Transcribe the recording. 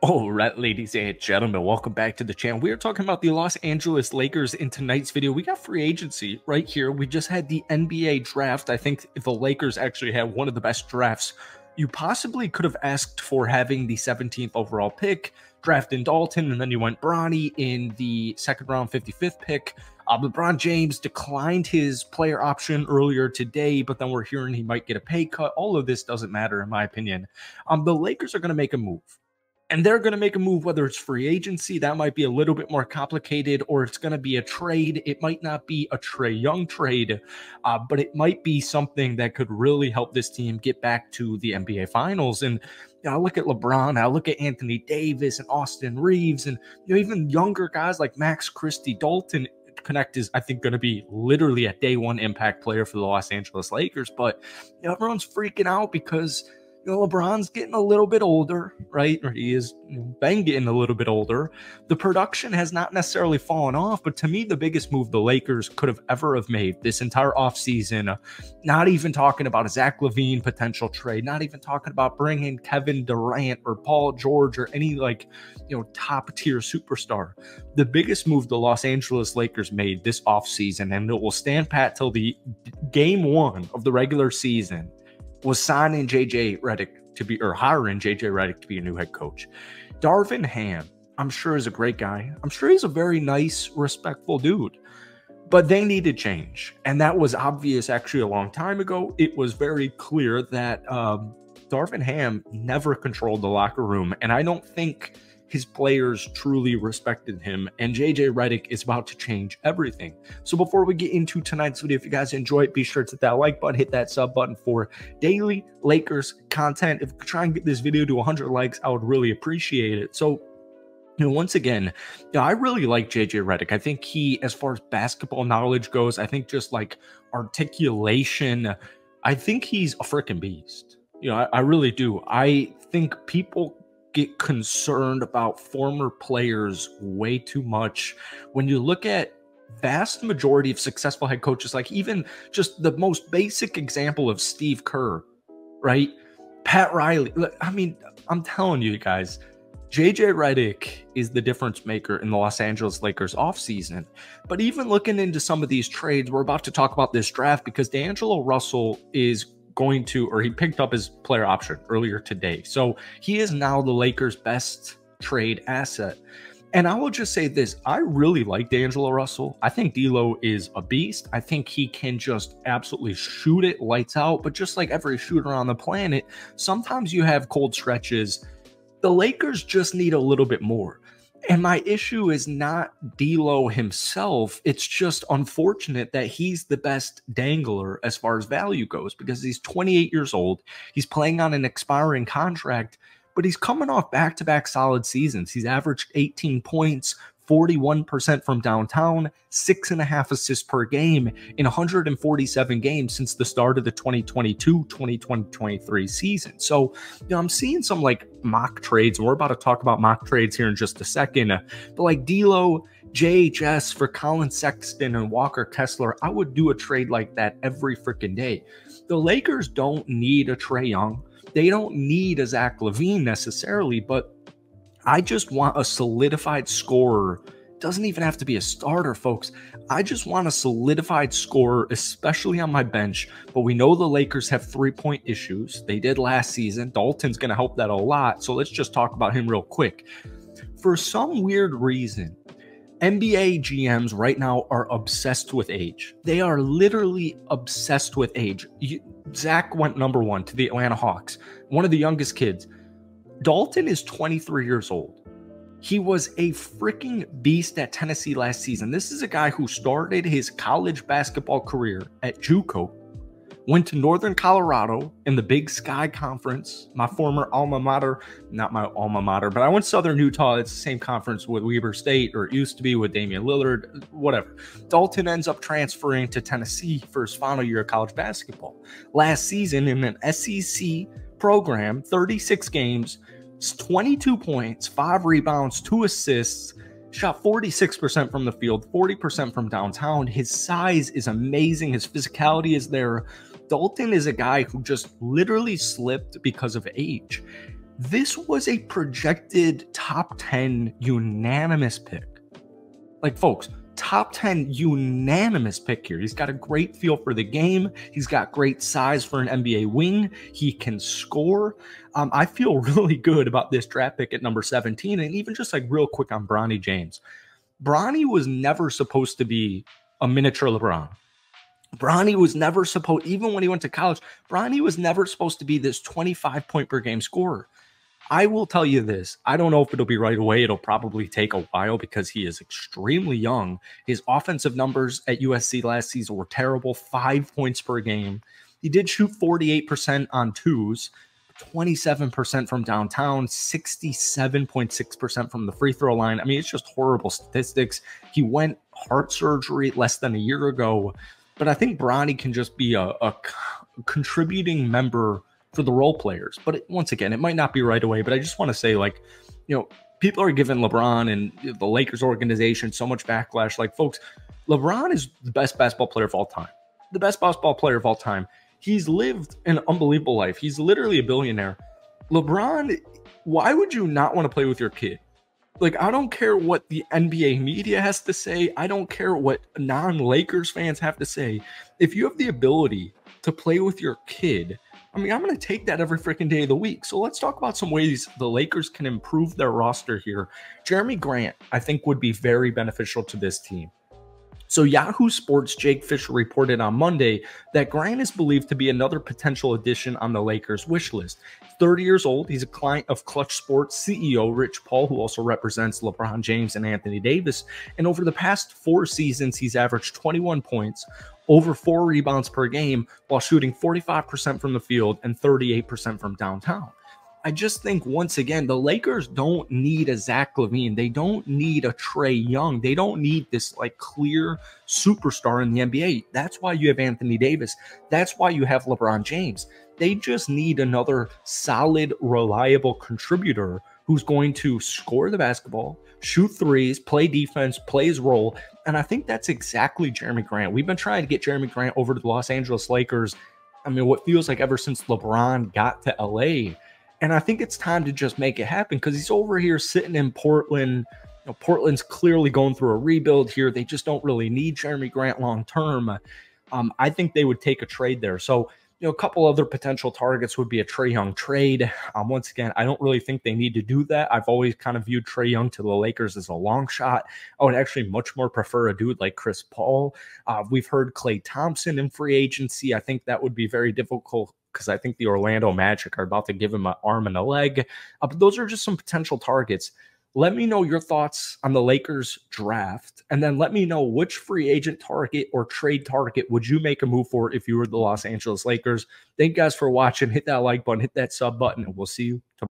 All right, ladies and gentlemen, welcome back to the channel. We are talking about the Los Angeles Lakers in tonight's video. We got free agency right here. We just had the NBA draft. I think the Lakers actually had one of the best drafts you possibly could have asked for, having the 17th overall pick, drafting Dalton, and then you went Bronny in the second round, 55th pick. LeBron James declined his player option earlier today, but then we're hearing he might get a pay cut. All of this doesn't matter, in my opinion. The Lakers are going to make a move. And they're going to make a move, whether it's free agency, that might be a little bit more complicated, or it's going to be a trade. It might not be a Trae Young trade, but it might be something that could really help this team get back to the NBA Finals. And I look at LeBron, I look at Anthony Davis and Austin Reeves, and even younger guys like Max Christie, Dalton Connect is, I think, going to be literally a day one impact player for the Los Angeles Lakers. But everyone's freaking out because LeBron's getting a little bit older, right? Or he is been getting a little bit older. The production has not necessarily fallen off, but to me, the biggest move the Lakers could have ever have made this entire offseason, not even talking about a Zach LaVine potential trade, not even talking about bringing Kevin Durant or Paul George or any top tier superstar. The biggest move the Los Angeles Lakers made this offseason, and it will stand pat till the game one of the regular season, was signing JJ Redick to be, or hiring JJ Redick to be a new head coach. Darvin Ham, I'm sure, is a great guy. I'm sure he's a very nice, respectful dude. But they needed change. And that was obvious actually a long time ago. It was very clear that Darvin Ham never controlled the locker room. And I don't think his players truly respected him, and JJ Redick is about to change everything. So before we get into tonight's video, if you guys enjoy it, be sure to hit that like button, hit that sub button for daily Lakers content. If we try and get this video to 100 likes, I would really appreciate it. So once again, I really like JJ Redick. I think he, as far as basketball knowledge goes, I think just like articulation, I think he's a freaking beast. I really do. I think people get concerned about former players way too much. When you look at vast majority of successful head coaches, like even just the most basic example of Steve Kerr, right? Pat Riley. I mean, I'm telling you guys, JJ Redick is the difference maker in the Los Angeles Lakers offseason. But even looking into some of these trades, we're about to talk about this draft because DAngelo Russell is going to, or he picked up his player option earlier today. So he is now the Lakers' best trade asset. And I will just say this, I really like DAngelo Russell. I think D'Lo is a beast. I think he can just absolutely shoot it lights out. But just like every shooter on the planet, sometimes you have cold stretches. The Lakers just need a little bit more. And my issue is not D'Lo himself. It's just unfortunate that he's the best dangler as far as value goes because he's 28 years old. He's playing on an expiring contract, but he's coming off back-to-back solid seasons. He's averaged 18 points, 41% from downtown, 6.5 assists per game in 147 games since the start of the 2022-2023 season. So, I'm seeing some like mock trades, and we're about to talk about mock trades here in just a second. But like D'Lo, JHS for Colin Sexton and Walker Kessler, I would do a trade like that every freaking day. The Lakers don't need a Trae Young. They don't need a Zach LaVine necessarily, but I just want a solidified scorer. Doesn't even have to be a starter, folks. I just want a solidified scorer, especially on my bench. But we know the Lakers have three-point issues. They did last season. Dalton's going to help that a lot. So let's just talk about him real quick. For some weird reason, NBA GMs right now are obsessed with age. They are literally obsessed with age. Zach went #1 to the Atlanta Hawks, one of the youngest kids. Dalton is 23 years old. He was a freaking beast at Tennessee last season. This is a guy who started his college basketball career at JUCO, went to Northern Colorado in the Big Sky Conference, my former alma mater, not my alma mater, but I went to Southern Utah. It's the same conference with Weber State, or it used to be with Damian Lillard, whatever. Dalton ends up transferring to Tennessee for his final year of college basketball. Last season in an SEC program, 36 games, 22 points, 5 rebounds, 2 assists, shot 46% from the field, 40% from downtown. His size is amazing. His physicality is there. Dalton is a guy who just literally slipped because of age. This was a projected top 10 unanimous pick. Like, folks, top 10 unanimous pick here. He's got a great feel for the game. He's got great size for an NBA wing. He can score. I feel really good about this draft pick at number 17. And even just like real quick on Bronny James. Bronny was never supposed to be a miniature LeBron. Bronny was never supposed, even when he went to college, Bronny was never supposed to be this 25 point per game scorer. I will tell you this. I don't know if it'll be right away. It'll probably take a while because he is extremely young. His offensive numbers at USC last season were terrible, 5 points per game. He did shoot 48% on twos, 27% from downtown, 67.6% from the free throw line. I mean, it's just horrible statistics. He went heart surgery less than a year ago. But I think Bronny can just be a contributing member for the role players. But once again, it might not be right away, but I just want to say, like, people are giving LeBron and the Lakers organization so much backlash. Like, folks, LeBron is the best basketball player of all time. The best basketball player of all time. He's lived an unbelievable life. He's literally a billionaire. LeBron, why would you not want to play with your kid? Like, I don't care what the NBA media has to say. I don't care what non-Lakers fans have to say. If you have the ability to play with your kid, I mean, I'm going to take that every freaking day of the week. So let's talk about some ways the Lakers can improve their roster here. Jeremy Grant, I think, would be very beneficial to this team. So Yahoo Sports' Jake Fisher reported on Monday that Grant is believed to be another potential addition on the Lakers' wish list. 30 years old, he's a client of Clutch Sports CEO Rich Paul, who also represents LeBron James and Anthony Davis. And over the past 4 seasons, he's averaged 21 points, over 4 rebounds per game, while shooting 45% from the field and 38% from downtown. I just think, once again, the Lakers don't need a Zach LaVine. They don't need a Trae Young. They don't need this like clear superstar in the NBA. That's why you have Anthony Davis. That's why you have LeBron James. They just need another solid, reliable contributor who's going to score the basketball, shoot threes, play defense, play his role. And I think that's exactly Jeremy Grant. We've been trying to get Jeremy Grant over to the Los Angeles Lakers. I mean, what feels like ever since LeBron got to LA. And I think it's time to just make it happen because he's over here sitting in Portland. Portland's clearly going through a rebuild here. They just don't really need Jeremy Grant long term. I think they would take a trade there. So, a couple other potential targets would be a Trae Young trade. Once again, I don't really think they need to do that. I've always kind of viewed Trae Young to the Lakers as a long shot. I would actually much more prefer a dude like Chris Paul. We've heard Klay Thompson in free agency. I think that would be very difficult because I think the Orlando Magic are about to give him an arm and a leg. But those are just some potential targets. Let me know your thoughts on the Lakers draft, and then let me know which free agent target or trade target would you make a move for if you were the Los Angeles Lakers. Thank you guys for watching. Hit that like button, hit that sub button, and we'll see you tomorrow.